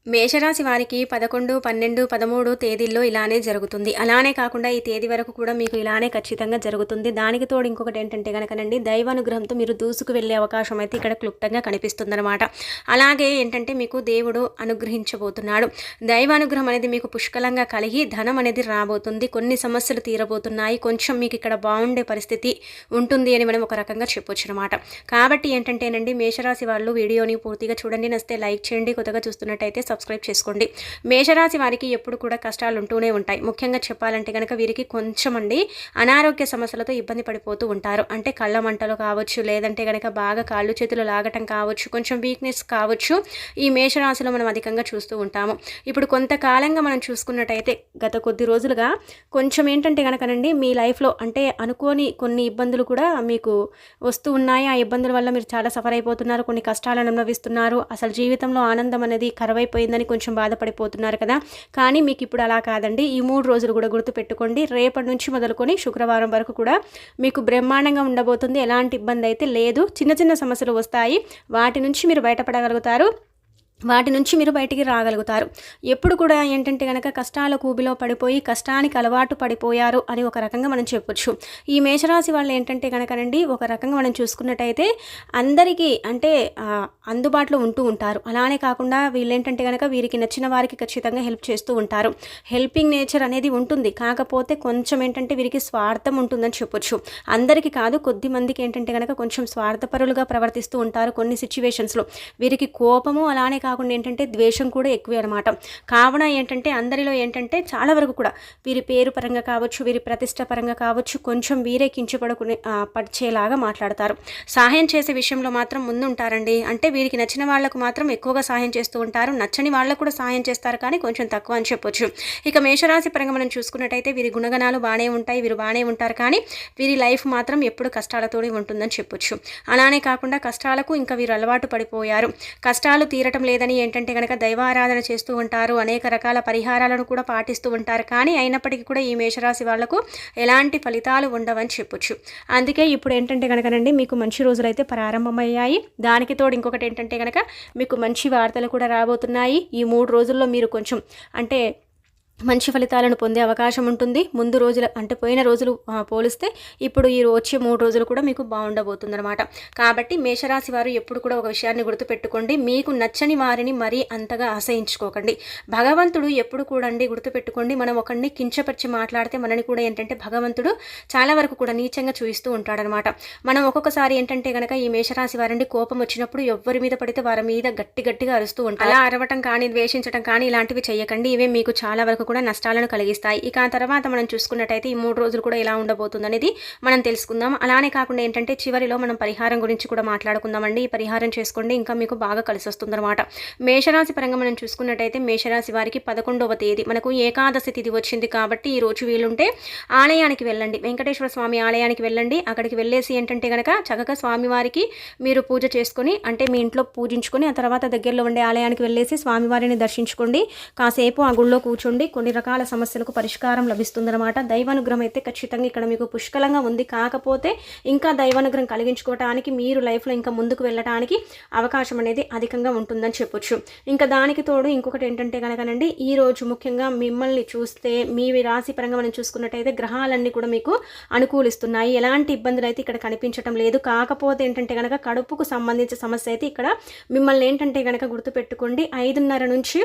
మేషరాశి వారికి 11, 12, 13 తేదీల్లో ఇలానే జరుగుతుంది. అలానే కాకుండా ఈ తేదీ వరకు కూడా మీకు ఇలానే ఖచ్చితంగా జరుగుతుంది. దానికి తోడు ఇంకొకటి ఏంటంటే గనకనండి, దైవానుగ్రహంతో మీరు దూసుకు వెళ్ళే అవకాశం అయితే ఇక్కడ క్లుప్తంగా కనిపిస్తుందన్నమాట. అలాగే ఏంటంటే మీకు దేవుడు అనుగ్రహించబోతున్నాడు. దైవానుగ్రహం అనేది మీకు పుష్కలంగా కలిగి ధనం అనేది రాబోతుంది. కొన్ని సమస్యలు తీరబోతున్నాయి. కొంచెం మీకు ఇక్కడ బాగుండే పరిస్థితి ఉంటుంది అని మనం ఒక రకంగా చెప్పొచ్చు అనమాట. కాబట్టి ఏంటంటేనండి, మేషరాశి వాళ్ళు వీడియోని పూర్తిగా చూడండి. నచ్చితే లైక్ చేయండి. కొత్తగా చూస్తున్నట్టయితే సబ్స్క్రైబ్ చేసుకోండి. మేషరాశి వారికి ఎప్పుడు కూడా కష్టాలు ఉంటూనే ఉంటాయి. ముఖ్యంగా చెప్పాలంటే కనుక వీరికి కొంచెం అనారోగ్య సమస్యలతో ఇబ్బంది పడిపోతూ ఉంటారు. అంటే కళ్ళ మంటలు కావచ్చు, లేదంటే కనుక బాగా కాళ్ళు చేతులు లాగటం కావచ్చు, కొంచెం వీక్నెస్ కావచ్చు. ఈ మేషరాశిలో మనం అధికంగా చూస్తూ ఉంటాము. ఇప్పుడు కొంతకాలంగా మనం చూసుకున్నట్టయితే గత కొద్ది రోజులుగా కొంచెం ఏంటంటే కనుకనండి, మీ లైఫ్లో అంటే అనుకోని కొన్ని ఇబ్బందులు కూడా మీకు వస్తూ ఉన్నాయి. ఆ ఇబ్బందుల వల్ల మీరు చాలా సఫర్ అయిపోతున్నారు. కొన్ని కష్టాలను అనుభవిస్తున్నారు. అసలు జీవితంలో ఆనందం అనేది కరువైపోయిందని కొంచెం బాధపడిపోతున్నారు కదా. కానీ మీకు ఇప్పుడు అలా కాదండి. ఈ 3 రోజులు కూడా గుర్తుపెట్టుకోండి. రేపటి నుంచి మొదలుకొని శుక్రవారం వరకు కూడా మీకు బ్రహ్మాండంగా ఉండబోతుంది. ఎలాంటి ఇబ్బంది అయితే లేదు. చిన్న చిన్న సమస్యలు వస్తాయి. వాటి నుంచి మీరు బయటపడగలుగుతారు. వాటి నుంచి మీరు బయటికి రాగలుగుతారు. ఎప్పుడు కూడా ఏంటంటే కనుక కష్టాల కూబిలో పడిపోయి కష్టానికి అలవాటు పడిపోయారు అని ఒక రకంగా మనం చెప్పొచ్చు. ఈ మేషరాశి వాళ్ళు ఏంటంటే కనుకనండి, ఒక రకంగా మనం చూసుకున్నట్టయితే అందరికీ అంటే అందుబాటులో ఉంటూ ఉంటారు. అలానే కాకుండా వీళ్ళు ఏంటంటే కనుక వీరికి నచ్చిన వారికి ఖచ్చితంగా హెల్ప్ చేస్తూ ఉంటారు. హెల్పింగ్ నేచర్ అనేది ఉంటుంది. కాకపోతే కొంచెం ఏంటంటే వీరికి స్వార్థం ఉంటుందని చెప్పొచ్చు. అందరికీ కాదు, కొద్ది మందికి ఏంటంటే కనుక కొంచెం స్వార్థపరులుగా ప్రవర్తిస్తూ ఉంటారు కొన్ని సిచ్యువేషన్స్లో. వీరికి కోపము అలానే కాకుండా ఏంటంటే ద్వేషం కూడా ఎక్కువే అనమాట. కావున ఏంటంటే అందరిలో ఏంటంటే చాలా వరకు కూడా వీరి పేరు పరంగా కావచ్చు, వీరి ప్రతిష్ట పరంగా కావచ్చు, కొంచెం వీరే కించపడుకునే పడిచేలాగా మాట్లాడతారు. సహాయం చేసే విషయంలో మాత్రం ముందుంటారండి. అంటే వీరికి నచ్చిన వాళ్లకు మాత్రం ఎక్కువగా సహాయం చేస్తూ ఉంటారు. నచ్చని వాళ్ళకు కూడా సహాయం చేస్తారు, కానీ కొంచెం తక్కువ అని చెప్పొచ్చు. ఇక మేషరాశి పరంగా మనం చూసుకున్నట్టయితే వీరి గుణగణాలు బాగానే ఉంటాయి. వీరు బాగానే ఉంటారు, కానీ వీరి లైఫ్ మాత్రం ఎప్పుడు కష్టాలతోనే ఉంటుందని చెప్పొచ్చు. అలానే కాకుండా కష్టాలకు ఇంకా వీరు అలవాటు పడిపోయారు. కష్టాలు తీరటం లేదని ఏంటంటే కనుక దైవారాధన చేస్తూ ఉంటారు. అనేక రకాల పరిహారాలను కూడా పాటిస్తూ ఉంటారు. కానీ అయినప్పటికీ కూడా ఈ మేషరాశి వాళ్లకు ఎలాంటి ఫలితాలు ఉండవని చెప్పొచ్చు. అందుకే ఇప్పుడు ఏంటంటే కనుకనండి, మీకు మంచి రోజులైతే ప్రారంభమయ్యాయి. దానికి తోడు ఇంకొకటి ఏంటంటే కనుక మీకు మంచి వార్తలు కూడా రాబోతున్నాయి. ఈ 3 రోజుల్లో మీరు కొంచెం అంటే మంచి ఫలితాలను పొందే అవకాశం ఉంటుంది. ముందు రోజులు అంటే పోయిన రోజులు పోలిస్తే ఇప్పుడు ఈ వచ్చే 3 రోజులు కూడా మీకు బాగుండబోతుందన్నమాట. కాబట్టి మేషరాశి వారు ఎప్పుడు కూడా ఒక విషయాన్ని గుర్తుపెట్టుకోండి, మీకు నచ్చని వారిని మరీ అంతగా ఆశయించుకోకండి. భగవంతుడు ఎప్పుడు కూడా గుర్తుపెట్టుకోండి, మనం ఒకరిని కించపరిచి మాట్లాడితే మనని కూడా ఏంటంటే భగవంతుడు చాలా వరకు కూడా నీచంగా చూపిస్తూ ఉంటాడనమాట. మనం ఒక్కొక్కసారి ఏంటంటే కనుక ఈ మేషరాశి వారండి కోపం వచ్చినప్పుడు ఎవరి మీద పడితే వారి మీద గట్టిగా అరుస్తూ ఉంటారు. అలా అరవటం కానీ, ద్వేషించడం కానీ ఇలాంటివి చేయకండి. ఇవే మీకు చాలా వరకు కూడా నష్టాలను కలిగిస్తాయి. ఇక ఆ తర్వాత మనం చూసుకున్నట్టయితే ఈ 3 రోజులు కూడా ఎలా ఉండబోతుంది అనేది మనం తెలుసుకుందాం. అలానే కాకుండా ఏంటంటే చివరిలో మనం పరిహారం గురించి కూడా మాట్లాడుకుందామండి. ఈ పరిహారం చేసుకోండి, ఇంకా మీకు బాగా కలిసి వస్తుందన్నమాట. మేషరాశి పరంగా మనం చూసుకున్నట్టయితే మేషరాశి వారికి 11వ తేదీ మనకు ఏకాదశి తిథి వచ్చింది. కాబట్టి ఈ రోజు వీలుంటే ఆలయానికి వెళ్ళండి, వెంకటేశ్వర స్వామి ఆలయానికి వెళ్ళండి. అక్కడికి వెళ్ళేసి ఏంటంటే కనుక చక్కగా స్వామివారికి మీరు పూజ చేసుకొని అంటే మీ ఇంట్లో పూజించుకొని ఆ తర్వాత దగ్గరలో ఉండే ఆలయానికి వెళ్ళేసి స్వామివారిని దర్శించుకోండి. కాసేపు ఆ గుళ్ళో కూర్చోండి. కొన్ని రకాల సమస్యలకు పరిష్కారం లభిస్తుందన్నమాట. దైవానుగ్రహం అయితే ఖచ్చితంగా ఇక్కడ మీకు పుష్కలంగా ఉంది. కాకపోతే ఇంకా దైవానుగ్రహం కలిగించుకోవడానికి మీరు లైఫ్లో ఇంకా ముందుకు వెళ్ళడానికి అవకాశం అనేది అధికంగా ఉంటుందని చెప్పొచ్చు. ఇంకా దానికి తోడు ఇంకొకటి ఏంటంటే కనుకనండి, ఈ రోజు ముఖ్యంగా మిమ్మల్ని చూస్తే మీ రాశి పరంగా మనం చూసుకున్నట్టయితే గ్రహాలన్నీ కూడా మీకు అనుకూలిస్తున్నాయి. ఎలాంటి ఇబ్బందులు అయితే ఇక్కడ కనిపించడం లేదు. కాకపోతే ఏంటంటే కనుక కడుపుకు సంబంధించిన సమస్య అయితే ఇక్కడ మిమ్మల్ని ఏంటంటే కనుక గుర్తుపెట్టుకోండి, 5:30 నుంచి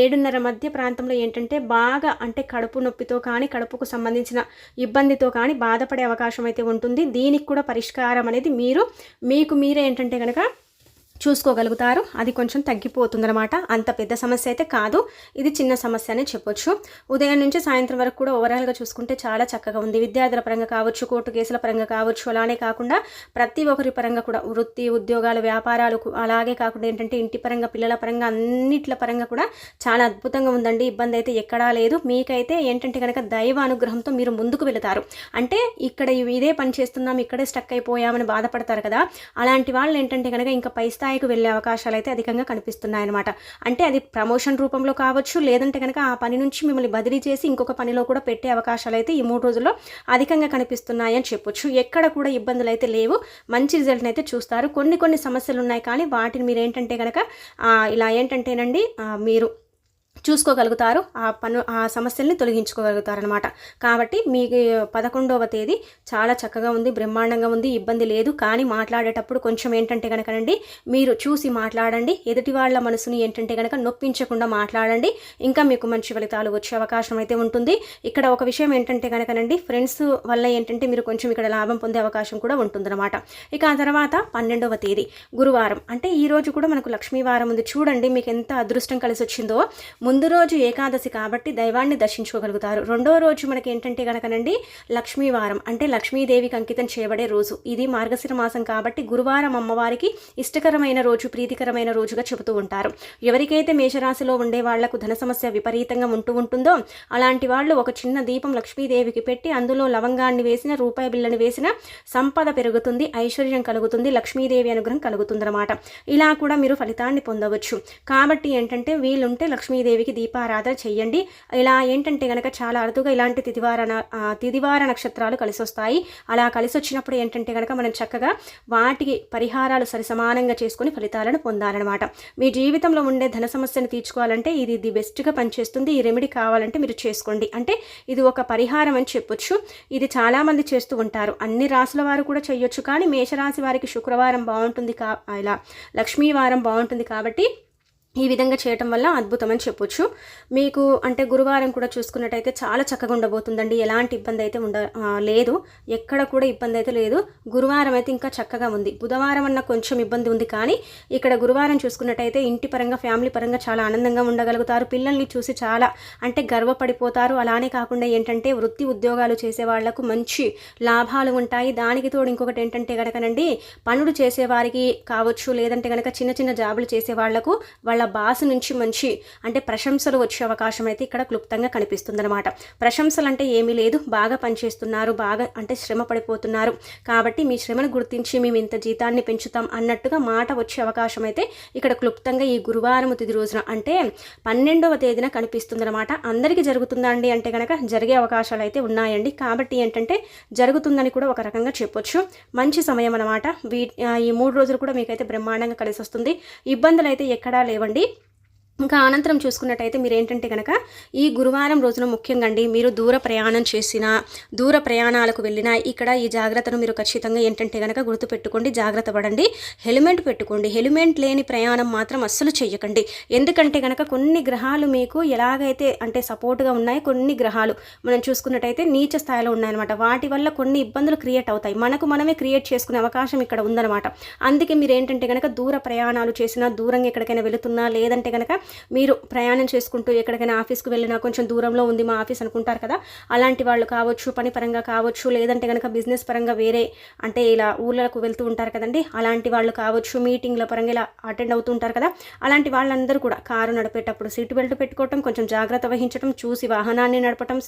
7:30 మధ్య ప్రాంతంలో ఏంటంటే బాగా అంటే కడుపు నొప్పితో కానీ కడుపుకు సంబంధించిన ఇబ్బందితో కానీ బాధపడే అవకాశం అయితే ఉంటుంది. దీనికి కూడా పరిష్కారం అనేది మీకు మీరే ఏంటంటే కనుక చూసుకోగలుగుతారు. అది కొంచెం తగ్గిపోతుందన్నమాట. అంత పెద్ద సమస్య అయితే కాదు, ఇది చిన్న సమస్య అని చెప్పొచ్చు. ఉదయం నుంచి సాయంత్రం వరకు కూడా ఓవరాల్గా చూసుకుంటే చాలా చక్కగా ఉంది. విద్యార్థుల పరంగా కావచ్చు, కోర్టు కేసుల పరంగా కావచ్చు, అలానే కాకుండా ప్రతి ఒక్కరి పరంగా కూడా వృత్తి ఉద్యోగాలు వ్యాపారాలు అలాగే కాకుండా ఏంటంటే ఇంటి పరంగా పిల్లల పరంగా అన్నిట్ల పరంగా కూడా చాలా అద్భుతంగా ఉందండి. ఇబ్బంది అయితే ఎక్కడా లేదు. మీకైతే ఏంటంటే కనుక దైవ అనుగ్రహంతో మీరు ముందుకు వెళతారు. అంటే ఇక్కడ ఇదే పని చేస్తున్నాం, ఇక్కడే స్టక్ అయిపోయామని బాధపడతారు కదా, అలాంటి వాళ్ళు ఏంటంటే కనుక ఇంకా పై స్థాయికి వెళ్ళే అవకాశాలు అయితే అధికంగా కనిపిస్తున్నాయన్నమాట. అంటే అది ప్రమోషన్ రూపంలో కావచ్చు, లేదంటే కనుక ఆ పని నుంచి మిమ్మల్ని బదిలీ చేసి ఇంకొక పనిలో కూడా పెట్టే అవకాశాలు అయితే ఈ 3 రోజుల్లో అధికంగా కనిపిస్తున్నాయని చెప్పొచ్చు. ఎక్కడ కూడా ఇబ్బందులు అయితే లేవు, మంచి రిజల్ట్ని అయితే చూస్తారు. కొన్ని సమస్యలు ఉన్నాయి, కానీ వాటిని మీరు ఏంటంటే కనుక ఇలా ఏంటంటేనండి మీరు చూసుకోగలుగుతారు, ఆ సమస్యల్ని తొలగించుకోగలుగుతారనమాట. కాబట్టి మీకు 11వ తేదీ చాలా చక్కగా ఉంది, బ్రహ్మాండంగా ఉంది, ఇబ్బంది లేదు. కానీ మాట్లాడేటప్పుడు కొంచెం ఏంటంటే కనుకనండి, మీరు చూసి మాట్లాడండి. ఎదుటి వాళ్ళ మనసుని ఏంటంటే కనుక నొప్పించకుండా మాట్లాడండి. ఇంకా మీకు మంచి ఫలితాలు వచ్చే అవకాశం అయితే ఉంటుంది. ఇక్కడ ఒక విషయం ఏంటంటే కనుకనండి, ఫ్రెండ్స్ వల్ల ఏంటంటే మీరు కొంచెం ఇక్కడ లాభం పొందే అవకాశం కూడా ఉంటుందన్నమాట. ఇక ఆ తర్వాత 12వ తేదీ గురువారం, అంటే ఈ రోజు కూడా మనకు లక్ష్మీవారం ఉంది. చూడండి మీకు ఎంత అదృష్టం కలిసి వచ్చిందో. ముందు రోజు ఏకాదశి కాబట్టి దైవాన్ని దర్శించుకోగలుగుతారు. రెండో రోజు మనకి ఏంటంటే కనుకనండి లక్ష్మీవారం, అంటే లక్ష్మీదేవికి అంకితం చేయబడే రోజు. ఇది మార్గశిర మాసం కాబట్టి గురువారం అమ్మవారికి ఇష్టకరమైన రోజు, ప్రీతికరమైన రోజుగా చెబుతూ ఉంటారు. ఎవరికైతే మేషరాశిలో ఉండే వాళ్లకు ధన సమస్య విపరీతంగా ఉంటుందో అలాంటి వాళ్ళు ఒక చిన్న దీపం లక్ష్మీదేవికి పెట్టి అందులో లవంగాన్ని వేసిన, రూపాయి బిళ్ళని వేసిన సంపద పెరుగుతుంది, ఐశ్వర్యం కలుగుతుంది, లక్ష్మీదేవి అనుగ్రహం కలుగుతుందన్నమాట. ఇలా కూడా మీరు ఫలితాన్ని పొందవచ్చు. కాబట్టి ఏంటంటే వీలుంటే లక్ష్మీదేవికి దీపారాధన చెయ్యండి. ఇలా ఏంటంటే కనుక చాలా అరుదుగా ఇలాంటి తిదివార నక్షత్రాలు కలిసి వస్తాయి. అలా కలిసి వచ్చినప్పుడు ఏంటంటే కనుక మనం చక్కగా వాటికి పరిహారాలు సరిసమానంగా చేసుకుని ఫలితాలను పొందాలన్నమాట. మీ జీవితంలో ఉండే ధన సమస్యను తీర్చుకోవాలంటే ఇది ది బెస్ట్గా పనిచేస్తుంది. ఈ రెమెడీ కావాలంటే మీరు చేసుకోండి. అంటే ఇది ఒక పరిహారం అని చెప్పొచ్చు. ఇది చాలామంది చేస్తూ ఉంటారు, అన్ని రాసుల వారు కూడా చేయొచ్చు. కానీ మేషరాశి వారికి శుక్రవారం బాగుంటుంది, ఇలా లక్ష్మీవారం బాగుంటుంది కాబట్టి ఈ విధంగా చేయటం వల్ల అద్భుతం అని చెప్పొచ్చు. మీకు అంటే గురువారం కూడా చూసుకున్నట్టయితే చాలా చక్కగా ఉండబోతుందండి. ఎలాంటి ఇబ్బంది అయితే లేదు, ఎక్కడ కూడా ఇబ్బంది అయితే లేదు. గురువారం అయితే ఇంకా చక్కగా ఉంది. బుధవారం అన్న కొంచెం ఇబ్బంది ఉంది, కానీ ఇక్కడ గురువారం చూసుకున్నట్టయితే ఇంటి పరంగా, ఫ్యామిలీ పరంగా చాలా ఆనందంగా ఉండగలుగుతారు. పిల్లల్ని చూసి చాలా అంటే గర్వపడిపోతారు. అలానే కాకుండా ఏంటంటే వృత్తి ఉద్యోగాలు చేసే వాళ్లకు మంచి లాభాలు ఉంటాయి. దానికి తోడు ఇంకొకటి ఏంటంటే కనుకనండి, పనులు చేసేవారికి కావచ్చు, లేదంటే కనుక చిన్న చిన్న జాబులు చేసే వాళ్లకు వాళ్ళ బాస్ నుంచి మంచి అంటే ప్రశంసలు వచ్చే అవకాశం అయితే ఇక్కడ క్లుప్తంగా కనిపిస్తుందన్నమాట. ప్రశంసలు అంటే ఏమీ లేదు, బాగా పనిచేస్తున్నారు, బాగా అంటే శ్రమ పడిపోతున్నారు కాబట్టి మీ శ్రమను గుర్తించి మేము ఇంత జీతాన్ని పెంచుతాం అన్నట్టుగా మాట వచ్చే అవకాశం అయితే ఇక్కడ క్లుప్తంగా ఈ గురువారం తిథి రోజున అంటే 12వ తేదీన కనిపిస్తుందన్నమాట. అందరికీ జరుగుతుందా అండి అంటే కనుక జరిగే అవకాశాలు అయితే ఉన్నాయండి. కాబట్టి ఏంటంటే జరుగుతుందని కూడా ఒక రకంగా చెప్పొచ్చు. మంచి సమయం అన్నమాట. ఈ 3 రోజులు కూడా మీకైతే బ్రహ్మాండంగా కలిసి వస్తుంది. ఇబ్బందులు అయితే ఎక్కడా లేవండి. ఇంకా అనంతరం చూసుకున్నట్టయితే మీరు ఏంటంటే కనుక ఈ గురువారం రోజున ముఖ్యంగా అండి, మీరు దూర ప్రయాణం చేసినా, దూర ప్రయాణాలకు వెళ్ళినా ఇక్కడ ఈ జాగ్రత్తను మీరు ఖచ్చితంగా ఏంటంటే కనుక గుర్తుపెట్టుకోండి, జాగ్రత్త పడండి. హెల్మెట్ పెట్టుకోండి. హెల్మెట్ లేని ప్రయాణం మాత్రం అస్సలు చెయ్యకండి. ఎందుకంటే కనుక కొన్ని గ్రహాలు మీకు ఎలాగైతే అంటే సపోర్ట్గా ఉన్నాయి, కొన్ని గ్రహాలు మనం చూసుకున్నట్టయితే నీచ స్థాయిలో ఉన్నాయన్నమాట. వాటి వల్ల కొన్ని ఇబ్బందులు క్రియేట్ అవుతాయి. మనకు మనమే క్రియేట్ చేసుకునే అవకాశం ఇక్కడ ఉందన్నమాట. అందుకే మీరు ఏంటంటే కనుక దూర ప్రయాణాలు చేసినా, దూరంగా ఎక్కడికైనా వెళుతున్నా, లేదంటే కనుక మీరు ప్రయాణం చేసుకుంటూ ఎక్కడికైనా ఆఫీస్కి వెళ్ళినా, కొంచెం దూరంలో ఉంది మా ఆఫీస్ అనుకుంటారు కదా, అలాంటి వాళ్ళు కావచ్చు, పని పరంగా కావచ్చు, లేదంటే కనుక బిజినెస్ పరంగా వేరే అంటే ఇలా ఊళ్ళకు వెళ్తూ ఉంటారు కదండి, అలాంటి వాళ్ళు కావచ్చు, మీటింగ్ల పరంగా ఇలా అటెండ్ అవుతూ ఉంటారు కదా, అలాంటి వాళ్ళందరూ కూడా కారు నడిపేటప్పుడు సీటు బెల్ట్ పెట్టుకోవటం, కొంచెం జాగ్రత్త వహించడం, చూసి వాహనాన్ని నడపటం,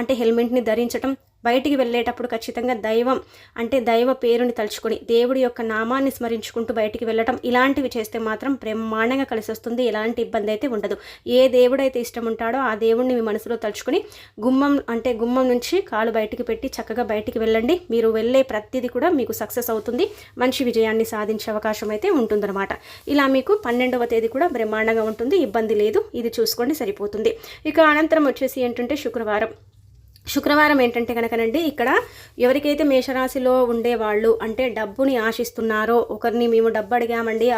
అంటే హెల్మెట్ని ధరించటం, బయటికి వెళ్ళేటప్పుడు ఖచ్చితంగా దైవం అంటే దైవ పేరుని తలుచుకొని దేవుడి యొక్క నామాన్ని స్మరించుకుంటూ బయటికి వెళ్ళటం, ఇలాంటివి చేస్తే మాత్రం బ్రహ్మాండంగా కలిసి వస్తుంది. ఎలాంటి ఇబ్బంది అయితే ఉండదు. ఏ దేవుడైతే ఇష్టం ఉంటాడో ఆ దేవుడిని మీ మనసులో తలుచుకొని గుమ్మం నుంచి కాలు బయటికి పెట్టి చక్కగా బయటికి వెళ్ళండి. మీరు వెళ్ళే ప్రతిదీ కూడా మీకు సక్సెస్ అవుతుంది. మంచి విజయాన్ని సాధించే అవకాశం అయితే ఉంటుందన్నమాట. ఇలా మీకు 12వ తేదీ కూడా బ్రహ్మాండంగా ఉంటుంది, ఇబ్బంది లేదు. ఇది చూసుకోండి సరిపోతుంది. ఇక అనంతరం వచ్చేసి ఏంటంటే శుక్రవారం ఏంటంటే కనుకనండి, ఇక్కడ ఎవరికైతే మేషరాశిలో ఉండేవాళ్ళు అంటే డబ్బుని ఆశిస్తున్నారో, ఒకరిని మేము డబ్బు అడిగామండి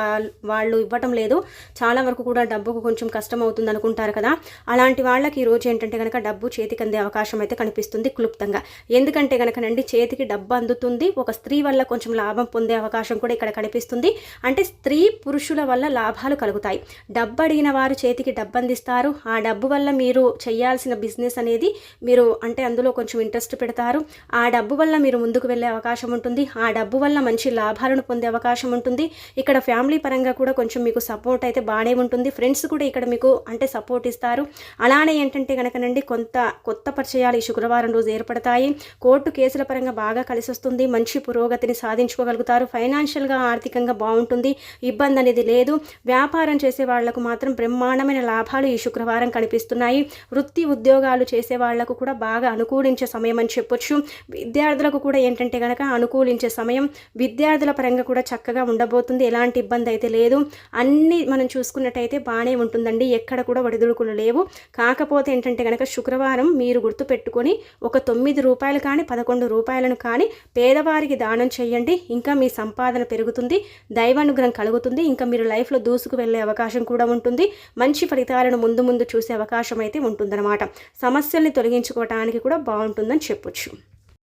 వాళ్ళు ఇవ్వటం లేదు, చాలా వరకు కూడా డబ్బుకు కొంచెం కష్టం అవుతుంది అనుకుంటారు కదా, అలాంటి వాళ్ళకి ఈరోజు ఏంటంటే కనుక డబ్బు చేతికి అందే అవకాశం అయితే కనిపిస్తుంది క్లుప్తంగా. ఎందుకంటే కనుకనండి చేతికి డబ్బు అందుతుంది. ఒక స్త్రీ వల్ల కొంచెం లాభం పొందే అవకాశం కూడా ఇక్కడ కనిపిస్తుంది. అంటే స్త్రీ పురుషుల వల్ల లాభాలు కలుగుతాయి. డబ్బు అడిగిన వారు చేతికి డబ్బు అందిస్తారు. ఆ డబ్బు వల్ల మీరు చేయాల్సిన బిజినెస్ అనేది మీరు అంటే అందులో కొంచెం ఇంట్రెస్ట్ పెడతారు. ఆ డబ్బు వల్ల మీరు ముందుకు వెళ్ళే అవకాశం ఉంటుంది. ఆ డబ్బు వల్ల మంచి లాభాలను పొందే అవకాశం ఉంటుంది. ఇక్కడ ఫ్యామిలీ పరంగా కూడా కొంచెం మీకు సపోర్ట్ అయితే బాగానే ఉంటుంది. ఫ్రెండ్స్ కూడా ఇక్కడ మీకు అంటే సపోర్ట్ ఇస్తారు. అలానే ఏంటంటే కనుకనండి కొత్త పరిచయాలు ఈ శుక్రవారం రోజు ఏర్పడతాయి. కోర్టు కేసుల పరంగా బాగా కలిసి వస్తుంది. మంచి పురోగతిని సాధించుకోగలుగుతారు. ఫైనాన్షియల్గా ఆర్థికంగా బాగుంటుంది. ఇబ్బంది అనేది లేదు. వ్యాపారం చేసే వాళ్లకు మాత్రం బ్రహ్మాండమైన లాభాలు ఈ శుక్రవారం కనిపిస్తున్నాయి. వృత్తి ఉద్యోగాలు చేసే వాళ్లకు కూడా బాగా బాగా అనుకూలించే సమయం అని చెప్పొచ్చు. విద్యార్థులకు కూడా ఏంటంటే కనుక అనుకూలించే సమయం, విద్యార్థుల పరంగా కూడా చక్కగా ఉండబోతుంది. ఎలాంటి ఇబ్బంది అయితే లేదు. అన్నీ మనం చూసుకున్నట్టయితే బాగానే ఉంటుందండి. ఎక్కడ కూడా ఒడిదుడుకులు లేవు. కాకపోతే ఏంటంటే కనుక శుక్రవారం మీరు గుర్తుపెట్టుకొని ఒక 9 రూపాయలు కానీ 11 రూపాయలను కానీ పేదవారికి దానం చేయండి. ఇంకా మీ సంపాదన పెరుగుతుంది, దైవానుగ్రహం కలుగుతుంది. ఇంకా మీరు లైఫ్లో దూసుకు వెళ్ళే అవకాశం కూడా ఉంటుంది. మంచి ఫలితాలను ముందు ముందు చూసే అవకాశం అయితే ఉంటుందన్నమాట. సమస్యల్ని తొలగించుకోవడానికి కూడా బాగుంటుందని చెప్పొచ్చు.